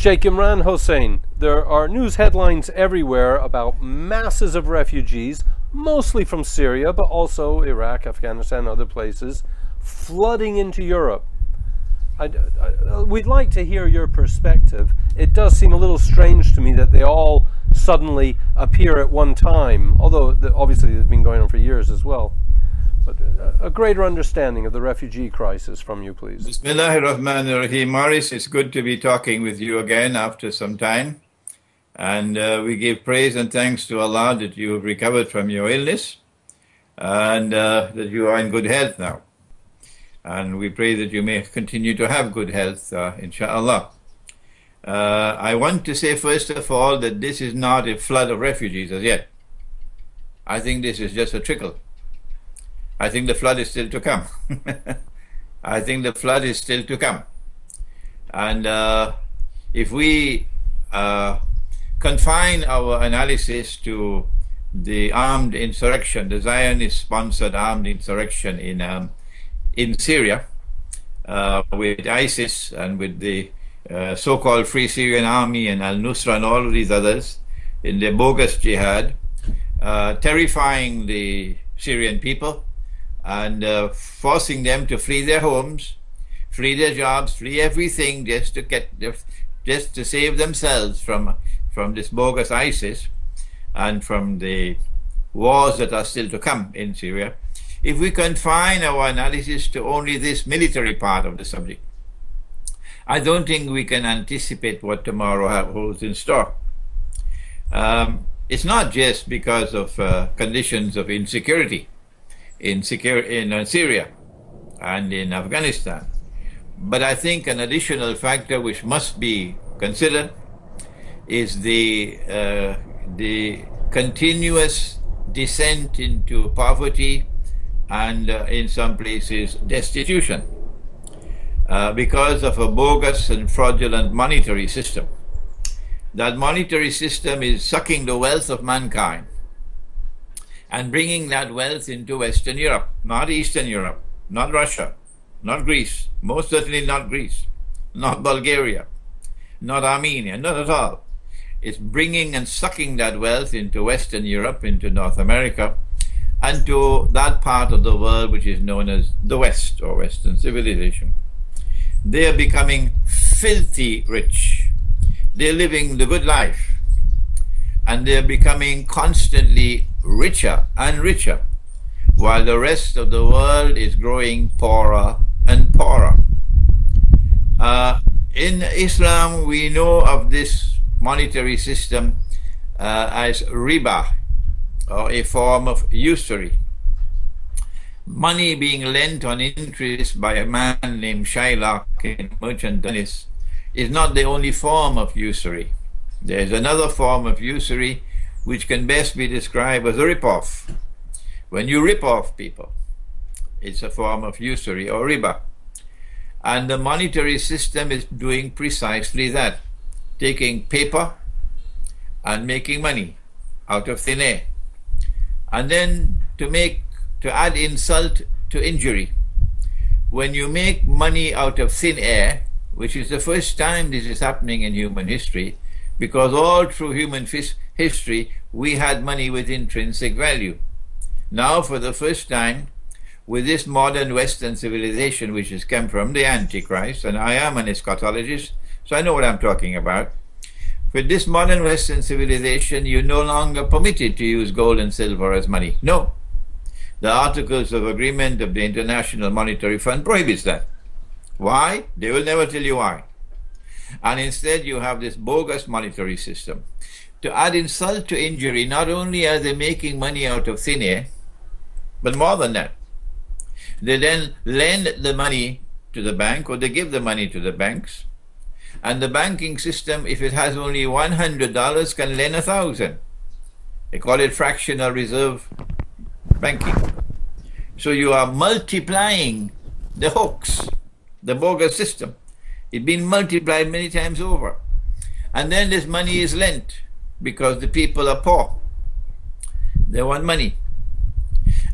Sheikh Imran Hossein, there are news headlines everywhere about masses of refugees, mostly from Syria, but also Iraq, Afghanistan, and other places, flooding into Europe. We'd like to hear your perspective. It does seem a little strange to me that they all suddenly appear at one time, although obviously they've been going on for years as well. But a greater understanding of the refugee crisis from you, please. Bismillahirrahmanirrahim. Morris, it's good to be talking with you again after some time. And we give praise and thanks to Allah that you have recovered from your illness and that you are in good health now. And we pray that you may continue to have good health, inshallah. I want to say, first of all, that this is not a flood of refugees as yet. I think this is just a trickle. I think the flood is still to come. I think the flood is still to come. And if we confine our analysis to the armed insurrection, the Zionist-sponsored armed insurrection in Syria, with ISIS and with the so-called Free Syrian Army and al-Nusra and all of these others in their bogus jihad, terrifying the Syrian people and forcing them to flee their homes, flee their jobs, flee everything just to save themselves from this bogus ISIS and from the wars that are still to come in Syria. If we confine our analysis to only this military part of the subject, I don't think we can anticipate what tomorrow holds in store. It's not just because of conditions of insecurity in Syria and in Afghanistan, but I think an additional factor which must be considered is the continuous descent into poverty and in some places destitution because of a bogus and fraudulent monetary system. That monetary system is sucking the wealth of mankind and bringing that wealth into Western Europe, not Eastern Europe, not Russia, not Greece, most certainly not Greece, not Bulgaria, not Armenia, not at all. It's bringing and sucking that wealth into Western Europe, into North America, and to that part of the world which is known as the West or Western civilization. They are becoming filthy rich. They're living the good life. And they're becoming constantly richer and richer, while the rest of the world is growing poorer and poorer. In Islam, we know of this monetary system as riba, or a form of usury. Money being lent on interest by a man named Shylock in Merchant Venice is not the only form of usury. There is another form of usury which can best be described as a rip-off. When you rip off people, it's a form of usury or riba. And the monetary system is doing precisely that, taking paper and making money out of thin air. And then to add insult to injury, when you make money out of thin air, which is the first time this is happening in human history, because all through human history we had money with intrinsic value. Now for the first time, with this modern Western civilization which has come from the Antichrist, and I am an eschatologist, so I know what I'm talking about. With this modern Western civilization, you're no longer permitted to use gold and silver as money. No. The Articles of Agreement of the International Monetary Fund prohibits that. Why? They will never tell you why. And instead you have this bogus monetary system. To add insult to injury, not only are they making money out of thin air, but more than that. They then lend the money to the bank, or they give the money to the banks. And the banking system, if it has only $100, can lend 1,000. They call it fractional reserve banking. So you are multiplying the hoax, the bogus system. It's been multiplied many times over. And then this money is lent because the people are poor. They want money.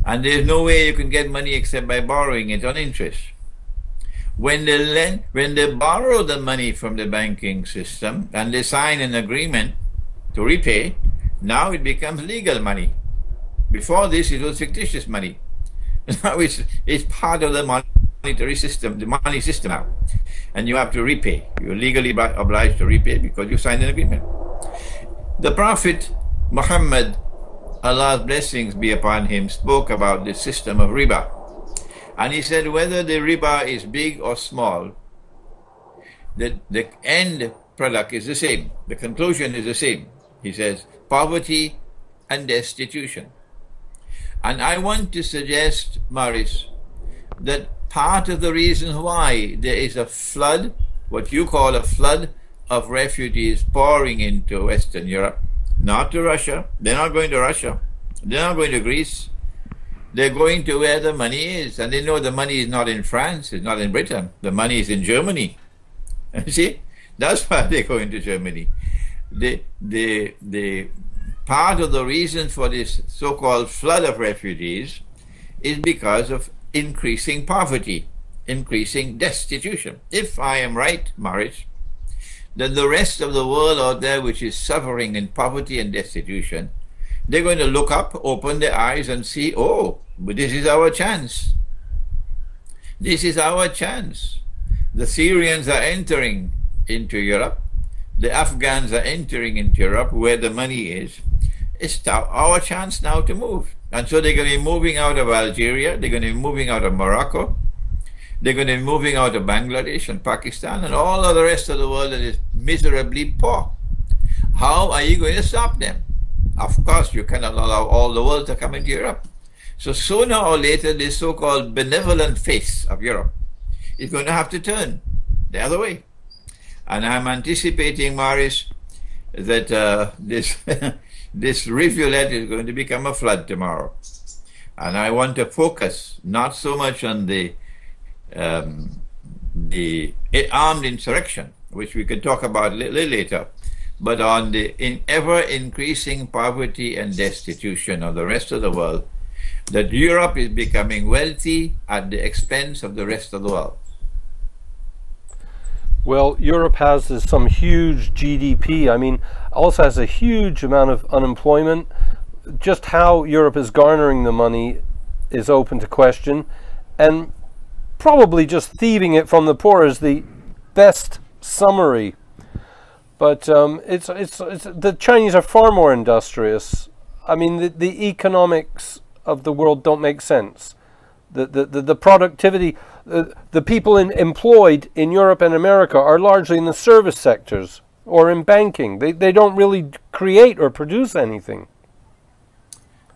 And there's no way you can get money except by borrowing it on interest. When they borrow the money from the banking system and they sign an agreement to repay, now it becomes legal money. Before this, it was fictitious money. Now it's part of the monetary system, the money system now. And you have to repay. You're legally obliged to repay because you signed an agreement. The Prophet Muhammad, Allah's blessings be upon him, spoke about the system of riba. And he said whether the riba is big or small, the end product is the same. The conclusion is the same. He says poverty and destitution. And I want to suggest, Maurice, that part of the reason why there is a flood, what you call a flood of refugees pouring into Western Europe, not to Russia. They're not going to Russia. They're not going to Greece. They're going to where the money is. And they know the money is not in France, it's not in Britain. The money is in Germany. You see? That's why they're going to Germany. The part of the reason for this so-called flood of refugees is because of increasing poverty, increasing destitution. If I am right, Maurice, then the rest of the world out there which is suffering in poverty and destitution, they're going to look up, open their eyes and see, oh, but this is our chance. This is our chance. The Syrians are entering into Europe. The Afghans are entering into Europe where the money is. It's our chance now to move. And so they're going to be moving out of Algeria. They're going to be moving out of Morocco. They're going to be moving out of Bangladesh and Pakistan and all of the rest of the world that is miserably poor. How are you going to stop them? Of course, you cannot allow all the world to come into Europe. So sooner or later, this so-called benevolent face of Europe is going to have to turn the other way. And I'm anticipating, Maurice, that this this rivulet is going to become a flood tomorrow. And I want to focus not so much on the armed insurrection, which we can talk about a little later, but on the ever-increasing poverty and destitution of the rest of the world, that Europe is becoming wealthy at the expense of the rest of the world. Well, Europe has some huge GDP. I mean, also has a huge amount of unemployment. Just how Europe is garnering the money is open to question. And probably just thieving it from the poor is the best summary. But the Chinese are far more industrious. I mean, the economics of the world don't make sense. The productivity, the people employed in Europe and America are largely in the service sectors or in banking. They don't really create or produce anything.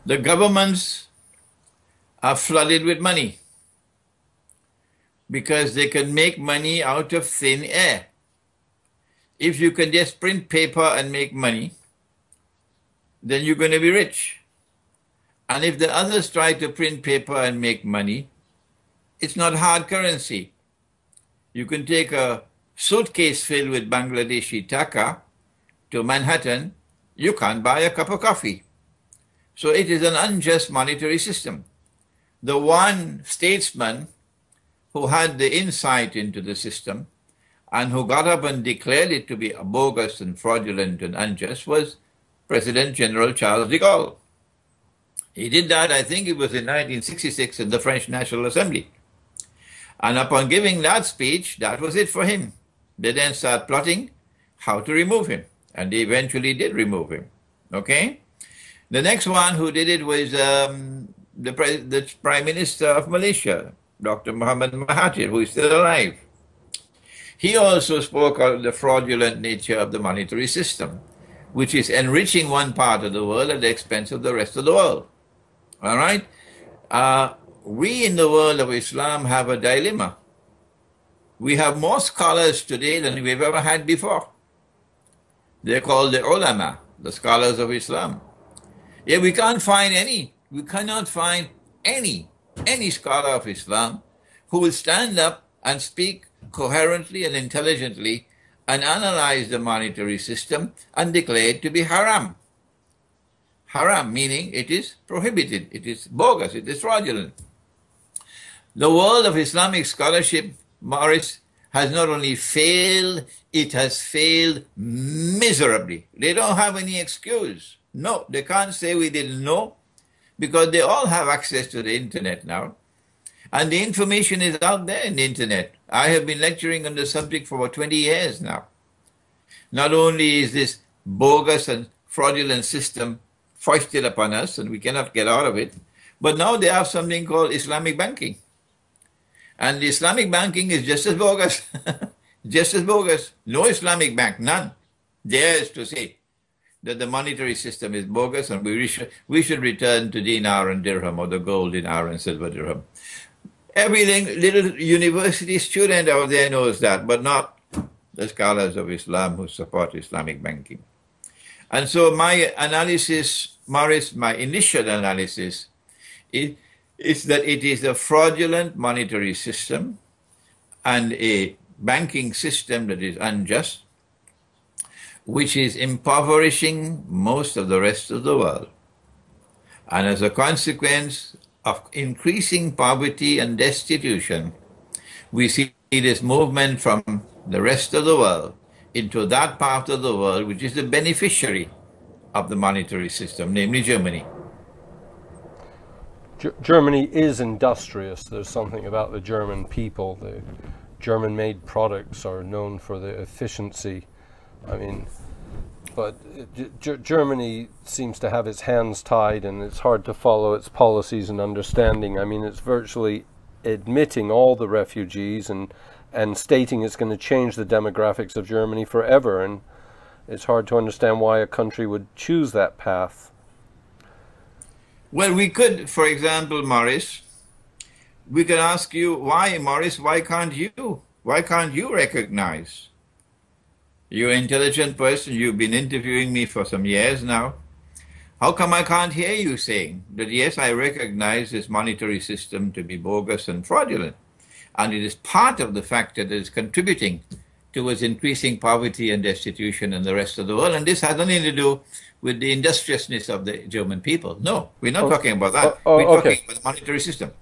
The governments are flooded with money because they can make money out of thin air. If you can just print paper and make money, then you're going to be rich. And if the others try to print paper and make money, it's not hard currency. You can take a suitcase filled with Bangladeshi taka to Manhattan, you can't buy a cup of coffee. So it is an unjust monetary system. The one statesman who had the insight into the system and who got up and declared it to be bogus and fraudulent and unjust was President General Charles de Gaulle. He did that, I think it was in 1966 in the French National Assembly. And upon giving that speech, that was it for him. They then started plotting how to remove him. And they eventually did remove him. Okay? The next one who did it was the Prime Minister of Malaysia, Dr. Muhammad Mahathir, who is still alive. He also spoke of the fraudulent nature of the monetary system, which is enriching one part of the world at the expense of the rest of the world. All right? We in the world of Islam have a dilemma. We have more scholars today than we've ever had before. They're called the ulama, the scholars of Islam. Yet we can't find any. We cannot find any scholar of Islam who will stand up and speak coherently and intelligently and analyze the monetary system and declare it to be haram. Haram meaning it is prohibited, it is bogus, it is fraudulent. The world of Islamic scholarship Morris, has not only failed, it has failed miserably. They don't have any excuse. No, they can't say we didn't know, because they all have access to the internet now. And the information is out there in the internet. I have been lecturing on the subject for about 20 years now. Not only is this bogus and fraudulent system foisted upon us and we cannot get out of it, but now they have something called Islamic banking. And the Islamic banking is just as bogus, just as bogus. No Islamic bank, none, dares to say that the monetary system is bogus and we should return to dinar and dirham, or the gold dinar and silver dirham. Everything, little university student out there knows that, but not the scholars of Islam who support Islamic banking. And so my analysis, Morris, my initial analysis is that it is a fraudulent monetary system and a banking system that is unjust, which is impoverishing most of the rest of the world. And as a consequence of increasing poverty and destitution, we see this movement from the rest of the world into that part of the world which is the beneficiary of the monetary system, namely Germany. Germany is industrious. There's something about the German people. The German-made products are known for the efficiency. I mean, but Germany seems to have its hands tied, and it's hard to follow its policies and understanding. I mean, it's virtually admitting all the refugees and stating it's going to change the demographics of Germany forever, and it's hard to understand why a country would choose that path. Well, we could, for example, Morris, we could ask you, why, Morris, why can't you recognize? You're an intelligent person, you've been interviewing me for some years now. How come I can't hear you saying that, yes, I recognize this monetary system to be bogus and fraudulent, and it is part of the factor that is contributing towards increasing poverty and destitution in the rest of the world, and this has nothing to do with the industriousness of the German people. No, we're not talking about that. We're talking about the monetary system.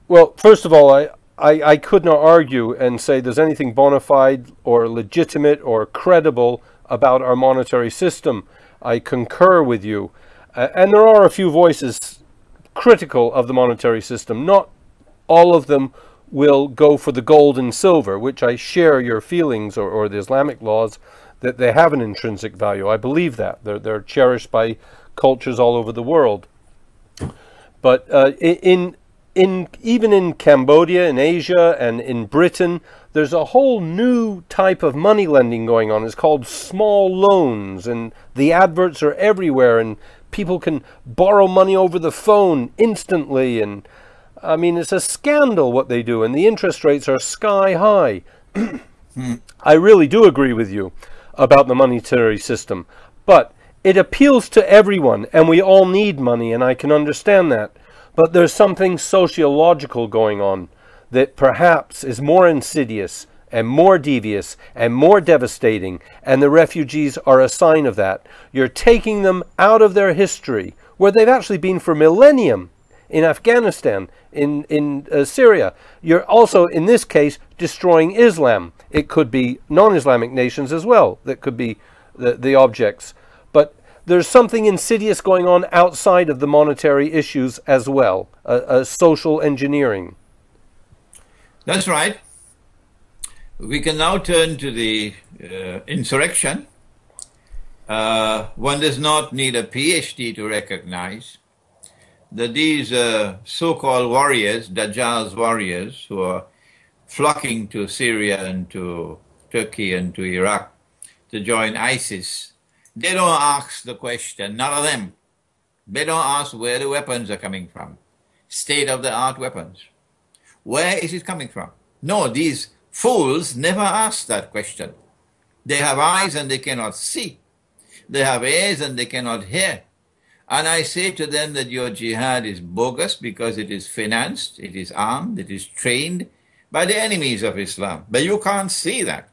Well, first of all, I could not argue and say there's anything bona fide or legitimate or credible about our monetary system. I concur with you. And there are a few voices critical of the monetary system. Not all of them will go for the gold and silver, which I share your feelings, or the Islamic laws, that they have an intrinsic value. I believe that. They're cherished by cultures all over the world. But even in Cambodia, in Asia, and in Britain, there's a whole new type of money lending going on. It's called small loans, and the adverts are everywhere, and people can borrow money over the phone instantly, and I mean, it's a scandal what they do, and the interest rates are sky high. I really do agree with you about the monetary system, but it appeals to everyone, and we all need money, and I can understand that. But there's something sociological going on that perhaps is more insidious and more devious and more devastating, and the refugees are a sign of that. You're taking them out of their history, where they've actually been for millennium, in Afghanistan, in Syria. You're also, in this case, destroying Islam. It could be non-Islamic nations as well that could be the objects. But there's something insidious going on outside of the monetary issues as well, social engineering. That's right. We can now turn to the insurrection. One does not need a PhD to recognize that these so-called warriors, Dajjal's warriors, who are flocking to Syria and to Turkey and to Iraq to join ISIS, they don't ask the question, none of them. They don't ask where the weapons are coming from, state-of-the-art weapons. Where is it coming from? No, these fools never ask that question. They have eyes and they cannot see. They have ears and they cannot hear. And I say to them that your jihad is bogus because it is financed, it is armed, it is trained by the enemies of Islam. But you can't see that.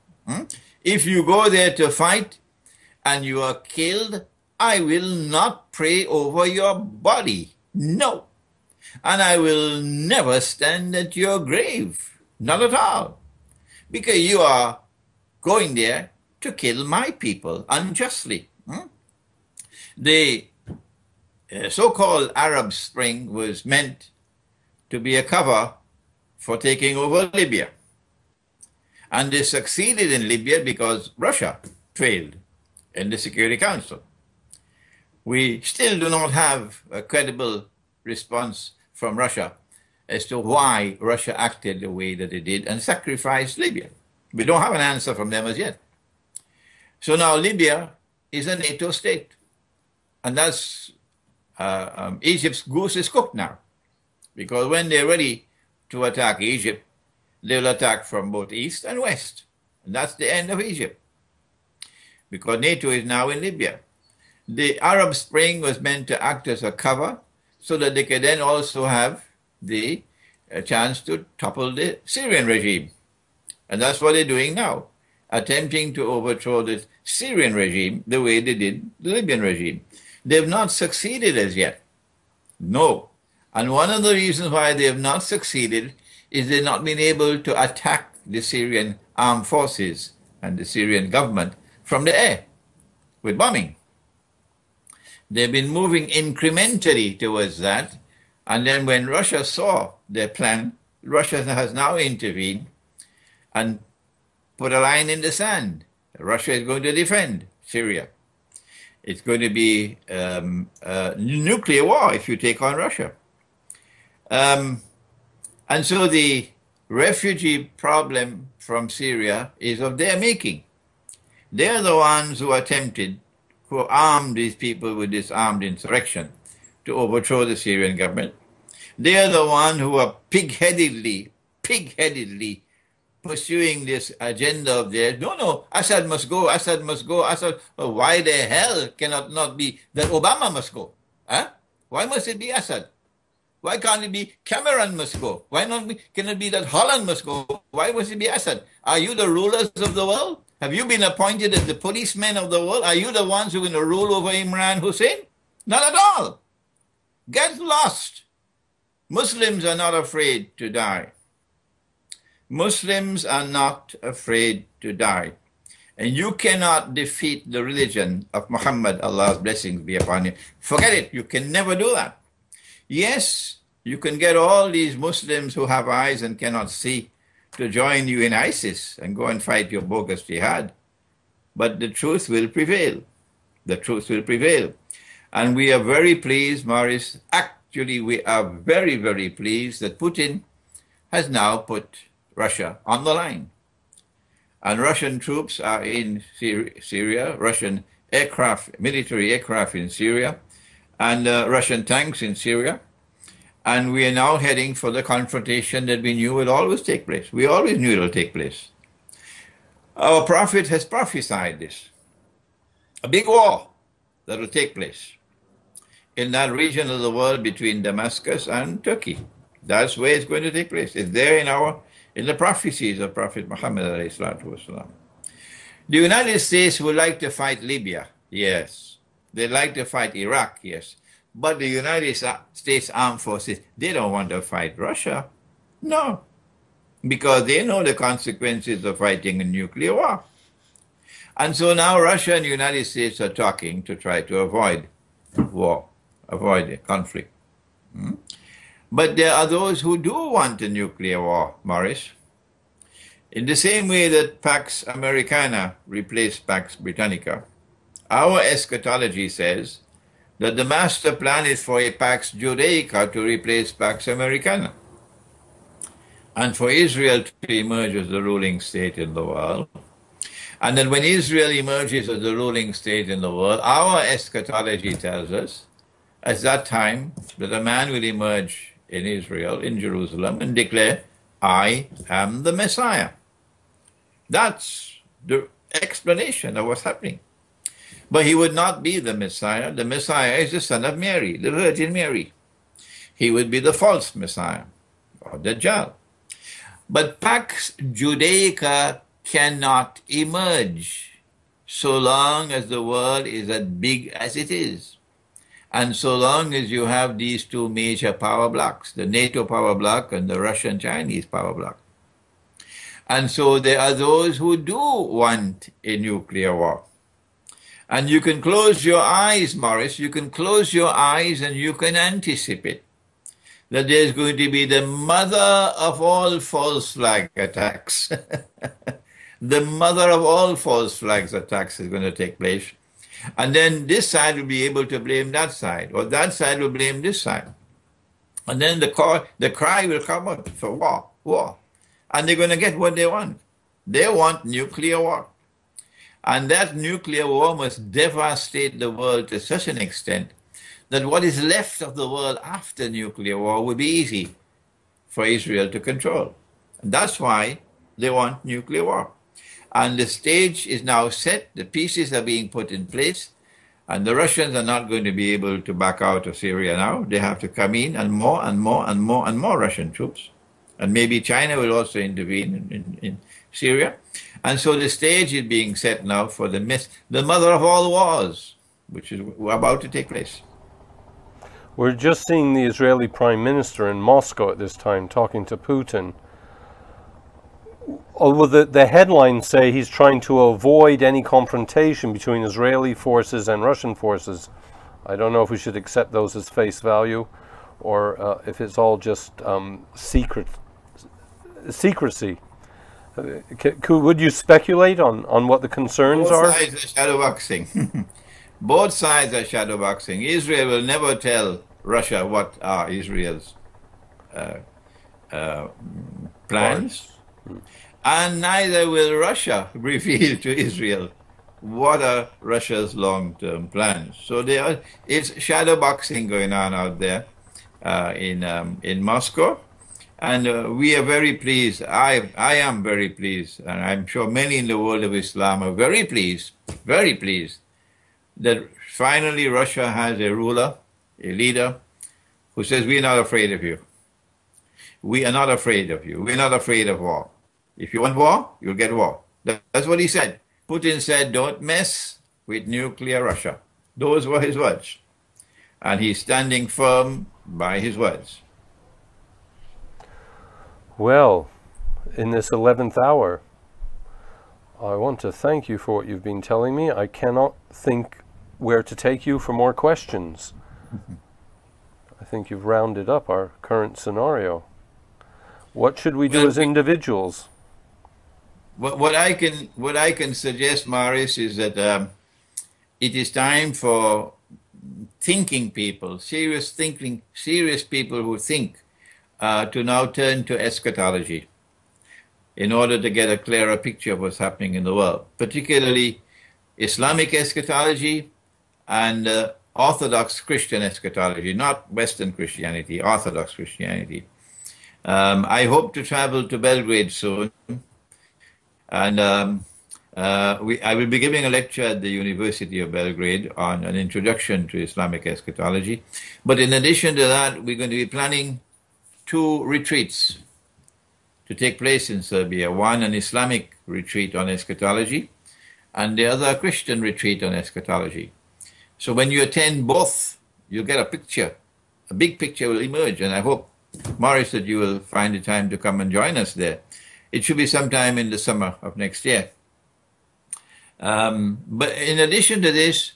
If you go there to fight and you are killed, I will not pray over your body. No. And I will never stand at your grave. Not at all. because you are going there to kill my people unjustly. The so-called Arab Spring was meant to be a cover for taking over Libya. And they succeeded in Libya because Russia failed in the Security Council. We still do not have a credible response from Russia as to why Russia acted the way that it did and sacrificed Libya. We don't have an answer from them as yet. So now Libya is a NATO state. And that's Egypt's goose is cooked now. Because when they're ready to attack Egypt, they'll attack from both east and west. And that's the end of Egypt. Because NATO is now in Libya. The Arab Spring was meant to act as a cover so that they could then also have the chance to topple the Syrian regime. And that's what they're doing now, attempting to overthrow the Syrian regime the way they did the Libyan regime. They've not succeeded as yet. No. And one of the reasons why they have not succeeded is they've not been able to attack the Syrian armed forces and the Syrian government from the air with bombing. They've been moving incrementally towards that. And then when Russia saw their plan, Russia has now intervened and put a line in the sand. Russia is going to defend Syria. It's going to be a nuclear war if you take on Russia. And so the refugee problem from Syria is of their making. They're the ones who attempted, who armed these people with this armed insurrection to overthrow the Syrian government. They're the ones who are pig-headedly pursuing this agenda of theirs. No, Assad must go, Assad must go, Assad. Well, why the hell cannot not be that Obama must go? Huh? Why must it be Assad? Why can't it be Cameron must go? Why not can it be that Holland must go? Why must it be Assad? Are you the rulers of the world? Have you been appointed as the policemen of the world? Are you the ones who are going to rule over Imran Hussein? Not at all. Get lost. Muslims are not afraid to die. Muslims are not afraid to die. And you cannot defeat the religion of Muhammad, Allah's blessings be upon him. Forget it. You can never do that. Yes, you can get all these Muslims who have eyes and cannot see to join you in ISIS and go and fight your bogus jihad. But the truth will prevail. The truth will prevail. And we are very pleased, Maurice. Actually, we are very, very pleased that Putin has now put Russia on the line. And Russian troops are in Syria, Russian aircraft, military aircraft in Syria, and Russian tanks in Syria. And we are now heading for the confrontation that we knew would always take place. We always knew it will take place. Our prophet has prophesied this. A big war that will take place in that region of the world between Damascus and Turkey. That's where it's going to take place. It's there in the prophecies of Prophet Muhammad alayhi salatu wasalam. The United States would like to fight Libya, yes. They'd like to fight Iraq, yes. But the United States Armed Forces, they don't want to fight Russia. No. Because they know the consequences of fighting a nuclear war. And so now Russia and the United States are talking to try to avoid war, avoid a conflict. But there are those who do want a nuclear war, Maurice. In the same way that Pax Americana replaced Pax Britannica, our eschatology says that the master plan is for a Pax Judaica to replace Pax Americana, and for Israel to emerge as the ruling state in the world. And then when Israel emerges as the ruling state in the world, our eschatology tells us at that time that a man will emerge in Israel, in Jerusalem, and declare, I am the Messiah. That's the explanation of what's happening. But he would not be the Messiah. The Messiah is the son of Mary, the Virgin Mary. He would be the false Messiah, or Dajjal. But Pax Judaica cannot emerge so long as the world is as big as it is. And so long as you have these two major power blocks, the NATO power bloc and the Russian-Chinese power bloc. And so there are those who do want a nuclear war. And you can close your eyes, Morris, you can close your eyes and you can anticipate that there's going to be the mother of all false flag attacks. The mother of all false flags attacks is going to take place. And then this side will be able to blame that side, or that side will blame this side. And then the cry will come up for war, war. And they're going to get what they want. They want nuclear war. And that nuclear war must devastate the world to such an extent that what is left of the world after nuclear war will be easy for Israel to control. And that's why they want nuclear war. And the stage is now set, the pieces are being put in place, and the Russians are not going to be able to back out of Syria now. They have to come in, and more and more and more and more Russian troops. And maybe China will also intervene in Syria. And so the stage is being set now for the mother of all wars, which is about to take place. We're just seeing the Israeli Prime Minister in Moscow at this time talking to Putin. Although the headlines say he's trying to avoid any confrontation between Israeli forces and Russian forces. I don't know if we should accept those as face value, or if it's all just secrecy. Would you speculate on what the concerns are? Both sides are shadowboxing. Both sides are shadowboxing. Israel will never tell Russia what are Israel's plans. And neither will Russia reveal to Israel what are Russia's long-term plans. So it's shadow boxing going on out there in Moscow. And we are very pleased. I am very pleased, and I'm sure many in the world of Islam are very pleased that finally Russia has a ruler, a leader, who says, we're not afraid of you. We are not afraid of you. We're not afraid of war. If you want war, you'll get war. That's what he said. Putin said, don't mess with nuclear Russia. Those were his words. And he's standing firm by his words. Well, in this 11th hour, I want to thank you for what you've been telling me. I cannot think where to take you for more questions. I think you've rounded up our current scenario. What should we do as individuals? What I can suggest, Morris, is that it is time for thinking people, serious people who think, to now turn to eschatology in order to get a clearer picture of what's happening in the world, particularly Islamic eschatology and Orthodox Christian eschatology, not Western Christianity, Orthodox Christianity. I hope to travel to Belgrade soon, and I will be giving a lecture at the University of Belgrade on an introduction to Islamic eschatology. But in addition to that, we're going to be planning 2 retreats to take place in Serbia. One, an Islamic retreat on eschatology, and the other, a Christian retreat on eschatology. So when you attend both, you'll get a picture. A big picture will emerge, and I hope, Morris, that you will find the time to come and join us there. It should be sometime in the summer of next year. But in addition to this,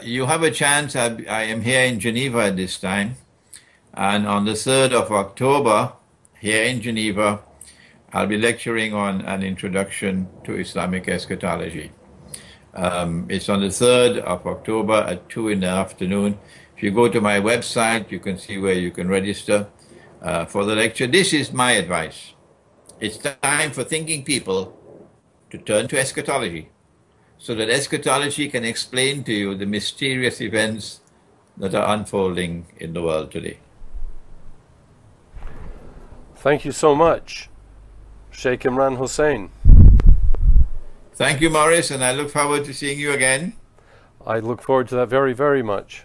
you have a chance. I am here in Geneva at this time, and on the 3rd of October, here in Geneva, I'll be lecturing on an introduction to Islamic eschatology. It's on the 3rd of October at 2 in the afternoon. If you go to my website, you can see where you can register for the lecture. This is my advice. It's time for thinking people to turn to eschatology, so that eschatology can explain to you the mysterious events that are unfolding in the world today. Thank you so much, Sheikh Imran Hussein. Thank you, Morris, and I look forward to seeing you again. I look forward to that very, very much.